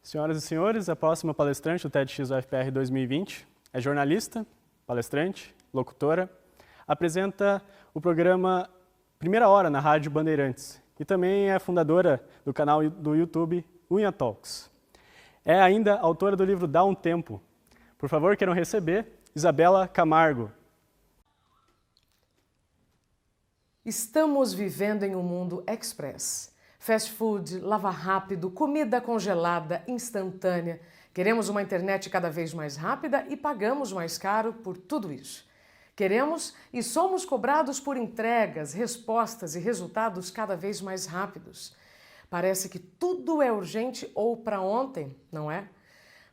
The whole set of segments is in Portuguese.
Senhoras e senhores, a próxima palestrante do TEDx UFPR 2020 é jornalista, palestrante, locutora, apresenta o programa Primeira Hora na Rádio Bandeirantes e também é fundadora do canal do YouTube Unha Talks. É ainda autora do livro Dá um Tempo. Por favor, queiram receber Isabela Camargo. Estamos vivendo em um mundo express. Fast food, lava rápido, comida congelada, instantânea. Queremos uma internet cada vez mais rápida e pagamos mais caro por tudo isso. Queremos e somos cobrados por entregas, respostas e resultados cada vez mais rápidos. Parece que tudo é urgente ou para ontem, não é?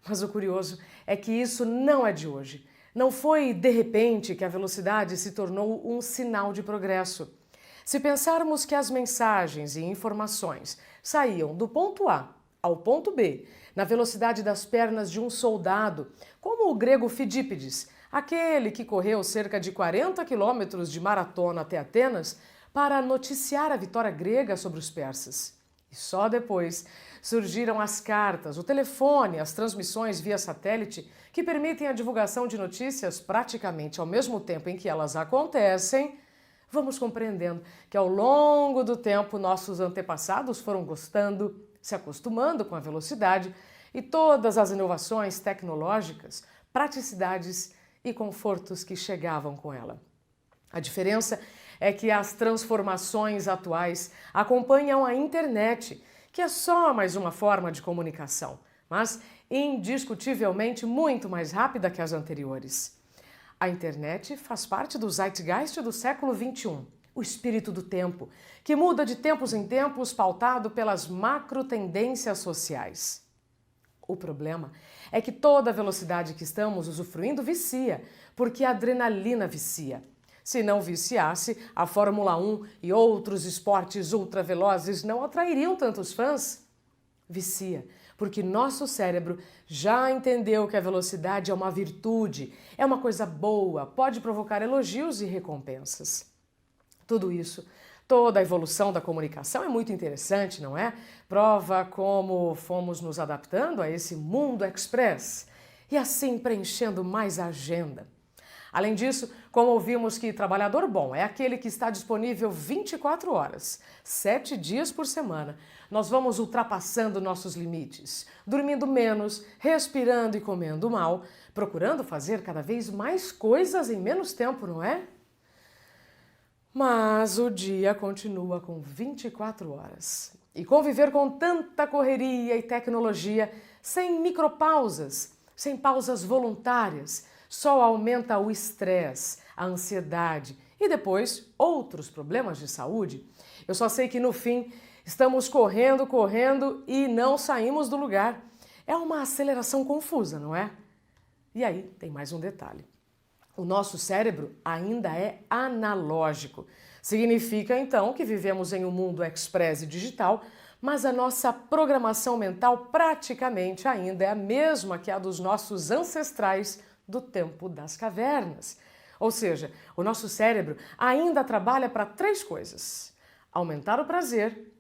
Mas o curioso é que isso não é de hoje. Não foi de repente que a velocidade se tornou um sinal de progresso. Se pensarmos que as mensagens e informações saíam do ponto A ao ponto B na velocidade das pernas de um soldado, como o grego Fidípides, aquele que correu cerca de 40 quilômetros de maratona até Atenas para noticiar a vitória grega sobre os persas. E só depois surgiram as cartas, o telefone, as transmissões via satélite que permitem a divulgação de notícias praticamente ao mesmo tempo em que elas acontecem. Vamos compreendendo que ao longo do tempo nossos antepassados foram gostando, se acostumando com a velocidade e todas as inovações tecnológicas, praticidades e confortos que chegavam com ela. A diferença é que as transformações atuais acompanham a internet, que é só mais uma forma de comunicação, mas indiscutivelmente muito mais rápida que as anteriores. A internet faz parte do zeitgeist do século XXI, o espírito do tempo, que muda de tempos em tempos pautado pelas macro-tendências sociais. O problema é que toda a velocidade que estamos usufruindo vicia, porque a adrenalina vicia. Se não viciasse, a Fórmula 1 e outros esportes ultravelozes não atrairiam tantos fãs. Vicia, porque nosso cérebro já entendeu que a velocidade é uma virtude, é uma coisa boa, pode provocar elogios e recompensas. Tudo isso, toda a evolução da comunicação é muito interessante, não é? Prova como fomos nos adaptando a esse mundo express e assim preenchendo mais a agenda. Além disso, como ouvimos que trabalhador bom é aquele que está disponível 24 horas, 7 dias por semana, nós vamos ultrapassando nossos limites, dormindo menos, respirando e comendo mal, procurando fazer cada vez mais coisas em menos tempo, não é? Mas o dia continua com 24 horas. E conviver com tanta correria e tecnologia, sem micropausas, sem pausas voluntárias, só aumenta o estresse, a ansiedade e depois outros problemas de saúde. Eu só sei que no fim estamos correndo e não saímos do lugar. É uma aceleração confusa, não é? E aí tem mais um detalhe. O nosso cérebro ainda é analógico. Significa então que vivemos em um mundo express e digital, mas a nossa programação mental praticamente ainda é a mesma que a dos nossos ancestrais do tempo das cavernas. Ou seja, o nosso cérebro ainda trabalha para 3 coisas: aumentar o prazer,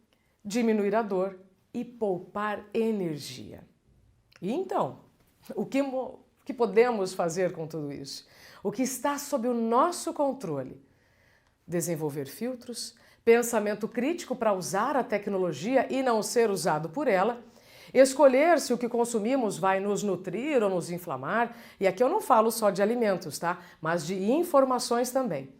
diminuir a dor e poupar energia. E então, o que podemos fazer com tudo isso? O que está sob o nosso controle? Desenvolver filtros, pensamento crítico para usar a tecnologia e não ser usado por ela, escolher se o que consumimos vai nos nutrir ou nos inflamar, e aqui eu não falo só de alimentos, tá? Mas de informações também.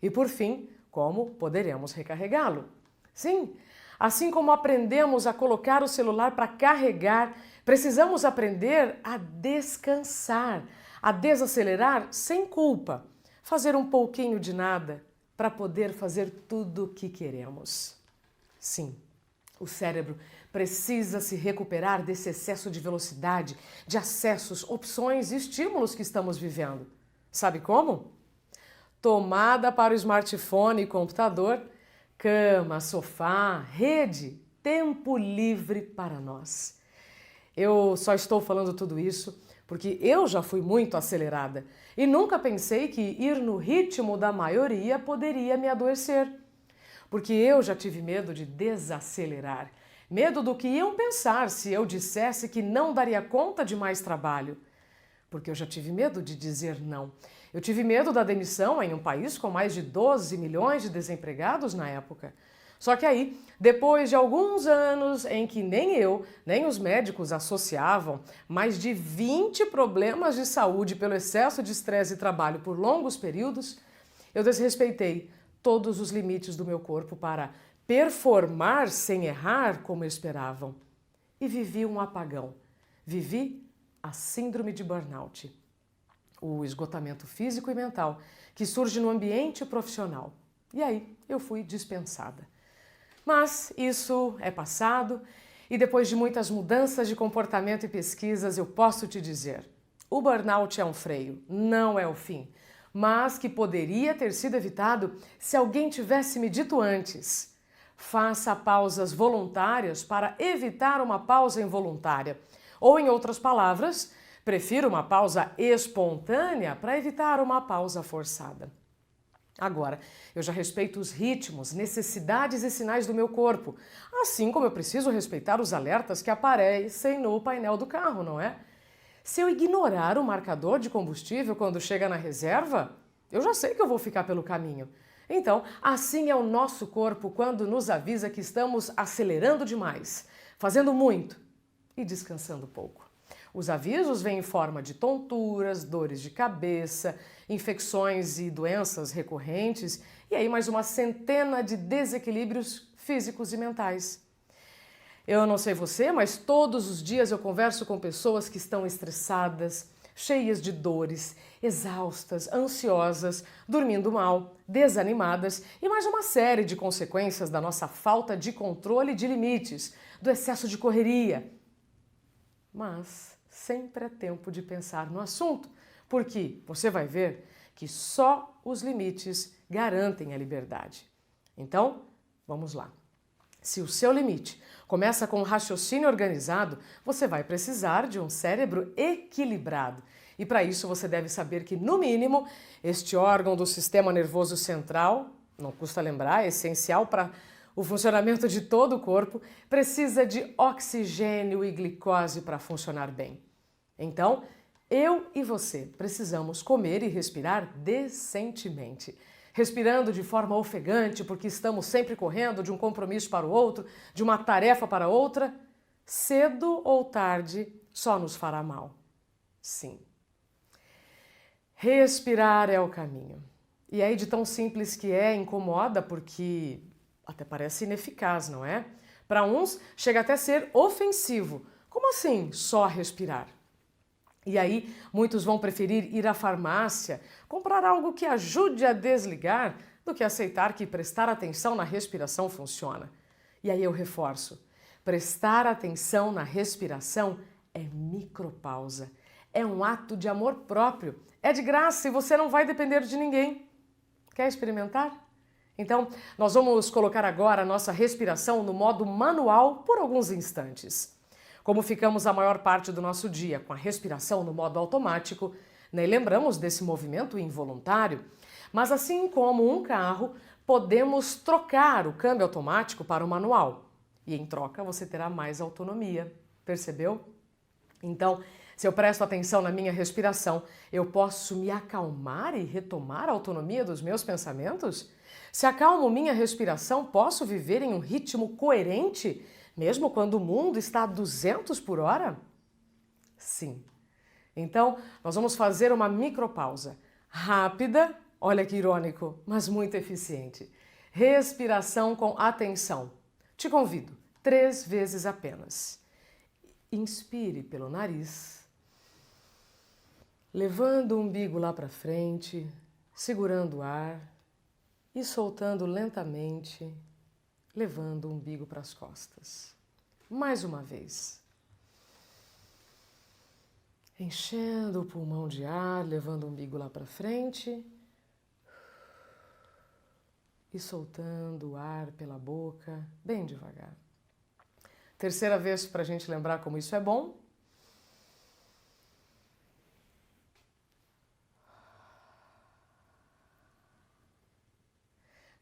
E por fim, como poderemos recarregá-lo? Sim, assim como aprendemos a colocar o celular para carregar, precisamos aprender a descansar, a desacelerar sem culpa, fazer um pouquinho de nada para poder fazer tudo o que queremos. Sim, o cérebro precisa se recuperar desse excesso de velocidade, de acessos, opções e estímulos que estamos vivendo. Sabe como? Tomada para o smartphone e computador, cama, sofá, rede, tempo livre para nós. Eu só estou falando tudo isso porque eu já fui muito acelerada e nunca pensei que ir no ritmo da maioria poderia me adoecer. Porque eu já tive medo de desacelerar, Medo do que iam pensar se eu dissesse que não daria conta de mais trabalho. Porque eu já tive medo de dizer não. Eu tive medo da demissão em um país com mais de 12 milhões de desempregados na época. Só que aí, depois de alguns anos em que nem eu, nem os médicos associavam mais de 20 problemas de saúde pelo excesso de estresse e trabalho por longos períodos, eu desrespeitei todos os limites do meu corpo para performar sem errar como esperavam. E vivi um apagão. Vivi a síndrome de burnout, o esgotamento físico e mental que surge no ambiente profissional. E aí eu fui dispensada. Mas isso é passado e depois de muitas mudanças de comportamento e pesquisas, eu posso te dizer, o burnout é um freio, não é o fim, mas que poderia ter sido evitado se alguém tivesse me dito antes. Faça pausas voluntárias para evitar uma pausa involuntária. Ou, em outras palavras, prefiro uma pausa espontânea para evitar uma pausa forçada. Agora, eu já respeito os ritmos, necessidades e sinais do meu corpo, assim como eu preciso respeitar os alertas que aparecem no painel do carro, não é? Se eu ignorar o marcador de combustível quando chega na reserva, eu já sei que eu vou ficar pelo caminho. Então, assim é o nosso corpo quando nos avisa que estamos acelerando demais, fazendo muito e descansando pouco. Os avisos vêm em forma de tonturas, dores de cabeça, infecções e doenças recorrentes e aí mais uma centena de desequilíbrios físicos e mentais. Eu não sei você, mas todos os dias eu converso com pessoas que estão estressadas, cheias de dores, exaustas, ansiosas, dormindo mal, desanimadas e mais uma série de consequências da nossa falta de controle de limites, do excesso de correria. Mas sempre é tempo de pensar no assunto, porque você vai ver que só os limites garantem a liberdade. Então, vamos lá. Se o seu limite começa com um raciocínio organizado, você vai precisar de um cérebro equilibrado. E para isso você deve saber que, no mínimo, este órgão do sistema nervoso central, não custa lembrar, é essencial para o funcionamento de todo o corpo, precisa de oxigênio e glicose para funcionar bem. Então, eu e você precisamos comer e respirar decentemente. Respirando de forma ofegante, porque estamos sempre correndo de um compromisso para o outro, de uma tarefa para outra, cedo ou tarde só nos fará mal. Sim. Respirar é o caminho. E aí, de tão simples que é, incomoda porque até parece ineficaz, não é? Para uns, chega até a ser ofensivo. Como assim, só respirar? E aí, muitos vão preferir ir à farmácia, comprar algo que ajude a desligar, do que aceitar que prestar atenção na respiração funciona. E aí eu reforço, prestar atenção na respiração é micropausa, é um ato de amor próprio, é de graça e você não vai depender de ninguém. Quer experimentar? Então, nós vamos colocar agora a nossa respiração no modo manual por alguns instantes. Como ficamos a maior parte do nosso dia com a respiração no modo automático, nem lembramos desse movimento involuntário, mas assim como um carro, podemos trocar o câmbio automático para o manual. E em troca você terá mais autonomia, percebeu? Então, se eu presto atenção na minha respiração, eu posso me acalmar e retomar a autonomia dos meus pensamentos? Se acalmo minha respiração, posso viver em um ritmo coerente, mesmo quando o mundo está a 200 por hora? Sim. Então, nós vamos fazer uma micropausa. Rápida, olha que irônico, mas muito eficiente. Respiração com atenção. Te convido, 3 vezes apenas. Inspire pelo nariz, levando o umbigo lá para frente, segurando o ar e soltando lentamente, levando o umbigo para as costas. Mais uma vez. Enchendo o pulmão de ar, levando o umbigo lá para frente e soltando o ar pela boca, bem devagar. Terceira vez para a gente lembrar como isso é bom.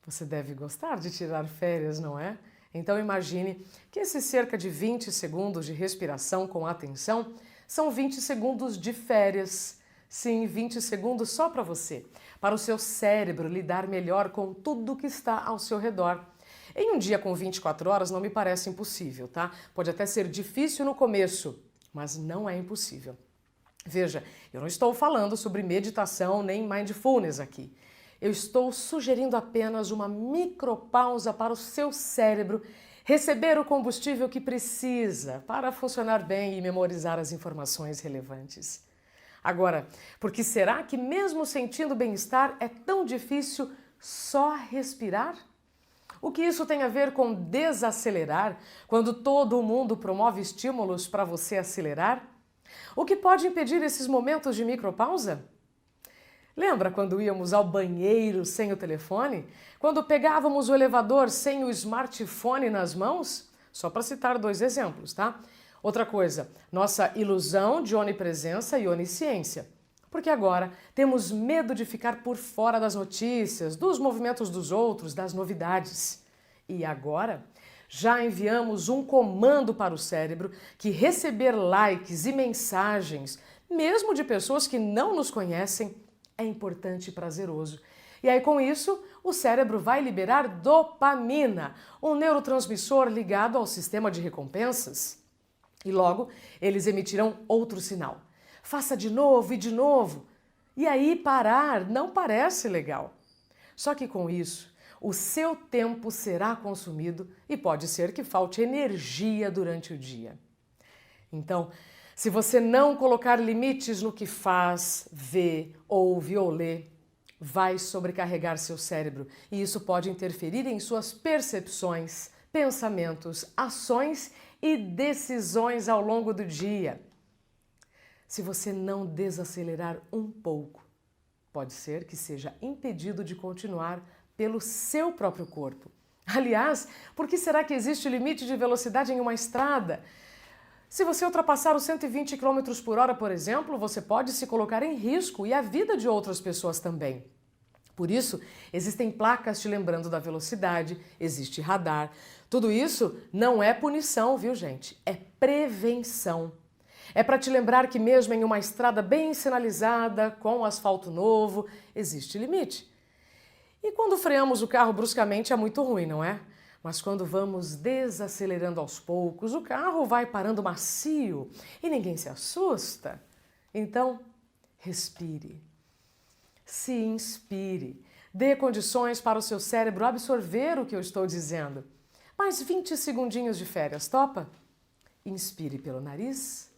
Você deve gostar de tirar férias, não é? Então imagine que esses cerca de 20 segundos de respiração com atenção são 20 segundos de férias. Sim, 20 segundos só para você, para o seu cérebro lidar melhor com tudo que está ao seu redor. Em um dia com 24 horas não me parece impossível, tá? Pode até ser difícil no começo, mas não é impossível. Veja, eu não estou falando sobre meditação nem mindfulness aqui. Eu estou sugerindo apenas uma micropausa para o seu cérebro receber o combustível que precisa para funcionar bem e memorizar as informações relevantes. Agora, por que será que mesmo sentindo bem-estar é tão difícil só respirar? O que isso tem a ver com desacelerar, quando todo mundo promove estímulos para você acelerar? O que pode impedir esses momentos de micropausa? Lembra quando íamos ao banheiro sem o telefone? Quando pegávamos o elevador sem o smartphone nas mãos? Só para citar 2 exemplos, tá? Outra coisa, nossa ilusão de onipresença e onisciência. Porque agora temos medo de ficar por fora das notícias, dos movimentos dos outros, das novidades. E agora já enviamos um comando para o cérebro que receber likes e mensagens, mesmo de pessoas que não nos conhecem, é importante e prazeroso. E aí, com isso, o cérebro vai liberar dopamina, um neurotransmissor ligado ao sistema de recompensas. E logo, eles emitirão outro sinal. Faça de novo e de novo. E aí, parar não parece legal. Só que com isso, o seu tempo será consumido e pode ser que falte energia durante o dia. Então, se você não colocar limites no que faz, vê, ouve ou lê, vai sobrecarregar seu cérebro e isso pode interferir em suas percepções, pensamentos, ações e decisões ao longo do dia. Se você não desacelerar um pouco, pode ser que seja impedido de continuar pelo seu próprio corpo. Aliás, por que será que existe limite de velocidade em uma estrada? Se você ultrapassar os 120 km por hora, por exemplo, você pode se colocar em risco e a vida de outras pessoas também. Por isso, existem placas te lembrando da velocidade, existe radar. Tudo isso não é punição, viu, gente? É prevenção. É para te lembrar que mesmo em uma estrada bem sinalizada, com asfalto novo, existe limite. E quando freamos o carro bruscamente é muito ruim, não é? Mas quando vamos desacelerando aos poucos, o carro vai parando macio e ninguém se assusta. Então, respire. Se inspire. Dê condições para o seu cérebro absorver o que eu estou dizendo. Mais 20 segundinhos de férias, topa? Inspire pelo nariz,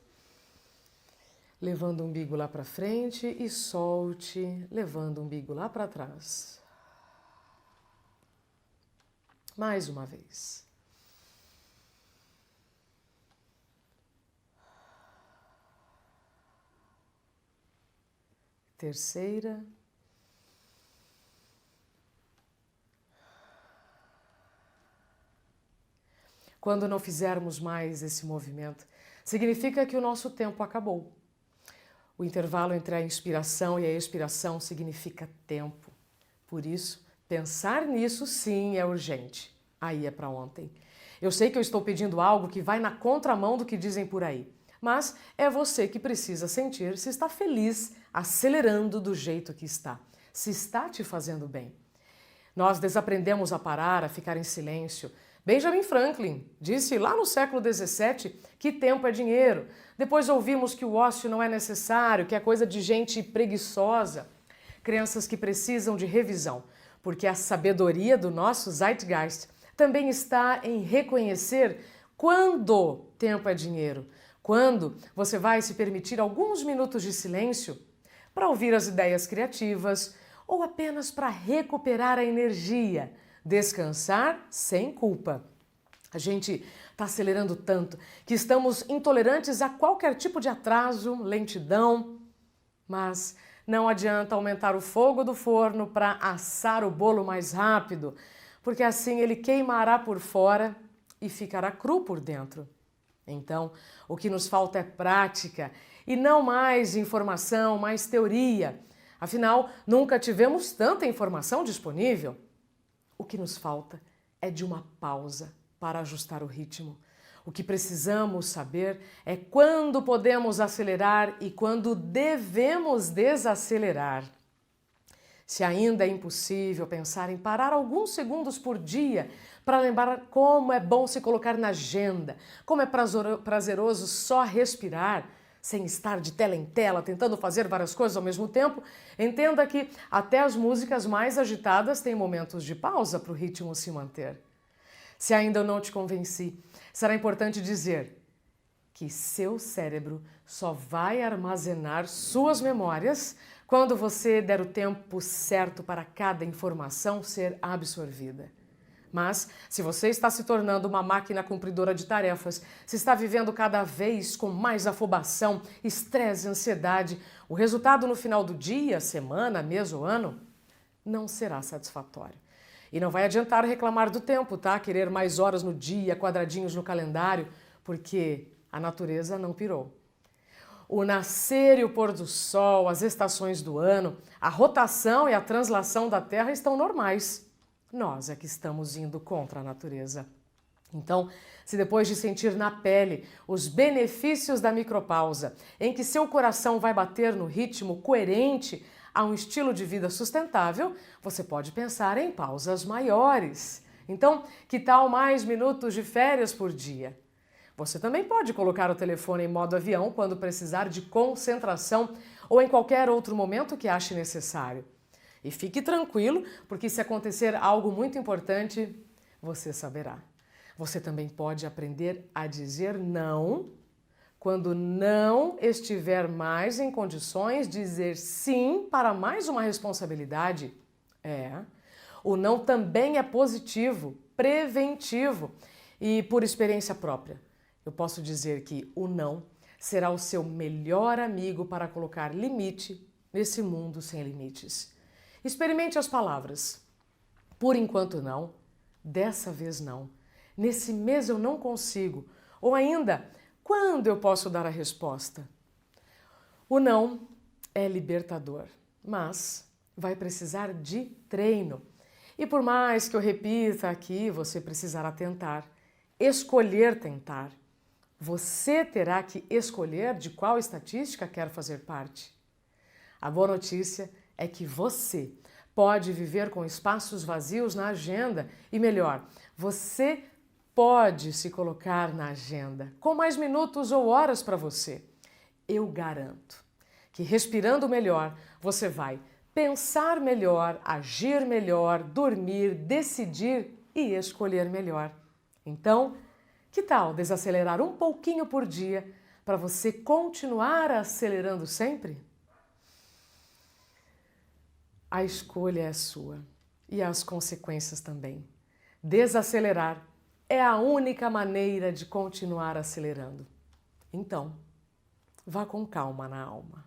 levando o umbigo lá para frente e solte, levando o umbigo lá para trás. Mais uma vez. Terceira. Quando não fizermos mais esse movimento, significa que o nosso tempo acabou. O intervalo entre a inspiração e a expiração significa tempo. Por isso, pensar nisso sim é urgente. Aí é para ontem. Eu sei que eu estou pedindo algo que vai na contramão do que dizem por aí, mas é você que precisa sentir se está feliz acelerando do jeito que está, se está te fazendo bem. Nós desaprendemos a parar, a ficar em silêncio. Benjamin Franklin disse lá no século XVII que tempo é dinheiro. Depois ouvimos que o ócio não é necessário, que é coisa de gente preguiçosa. Crianças que precisam de revisão, porque a sabedoria do nosso Zeitgeist também está em reconhecer quando tempo é dinheiro, quando você vai se permitir alguns minutos de silêncio para ouvir as ideias criativas ou apenas para recuperar a energia, descansar sem culpa. A gente está acelerando tanto que estamos intolerantes a qualquer tipo de atraso, lentidão, mas não adianta aumentar o fogo do forno para assar o bolo mais rápido, porque assim ele queimará por fora e ficará cru por dentro. Então, o que nos falta é prática e não mais informação, mais teoria. Afinal, nunca tivemos tanta informação disponível. O que nos falta é de uma pausa para ajustar o ritmo. O que precisamos saber é quando podemos acelerar e quando devemos desacelerar. Se ainda é impossível pensar em parar alguns segundos por dia para lembrar como é bom se colocar na agenda, como é prazeroso só respirar, sem estar de tela em tela, tentando fazer várias coisas ao mesmo tempo, entenda que até as músicas mais agitadas têm momentos de pausa para o ritmo se manter. Se ainda eu não te convenci, será importante dizer que seu cérebro só vai armazenar suas memórias quando você der o tempo certo para cada informação ser absorvida. Mas, se você está se tornando uma máquina cumpridora de tarefas, se está vivendo cada vez com mais afobação, estresse e ansiedade, o resultado no final do dia, semana, mês ou ano não será satisfatório. E não vai adiantar reclamar do tempo, tá? Querer mais horas no dia, quadradinhos no calendário, porque a natureza não pirou. O nascer e o pôr do sol, as estações do ano, a rotação e a translação da Terra estão normais. Nós é que estamos indo contra a natureza. Então, se depois de sentir na pele os benefícios da micropausa, em que seu coração vai bater no ritmo coerente a um estilo de vida sustentável, você pode pensar em pausas maiores. Então, que tal mais minutos de férias por dia? Você também pode colocar o telefone em modo avião quando precisar de concentração ou em qualquer outro momento que ache necessário. E fique tranquilo, porque se acontecer algo muito importante, você saberá. Você também pode aprender a dizer não quando não estiver mais em condições de dizer sim para mais uma responsabilidade. O não também é positivo, preventivo e por experiência própria. Eu posso dizer que o não será o seu melhor amigo para colocar limite nesse mundo sem limites. Experimente as palavras. Por enquanto não, dessa vez não, nesse mês eu não consigo, ou ainda, quando eu posso dar a resposta? O não é libertador, mas vai precisar de treino. E por mais que eu repita aqui, você precisará tentar, escolher tentar. Você terá que escolher de qual estatística quer fazer parte. A boa notícia é que você pode viver com espaços vazios na agenda e, melhor, você pode se colocar na agenda com mais minutos ou horas para você. Eu garanto que respirando melhor, você vai pensar melhor, agir melhor, dormir, decidir e escolher melhor. Então, que tal desacelerar um pouquinho por dia para você continuar acelerando sempre? A escolha é sua e as consequências também. Desacelerar é a única maneira de continuar acelerando. Então, vá com calma na alma.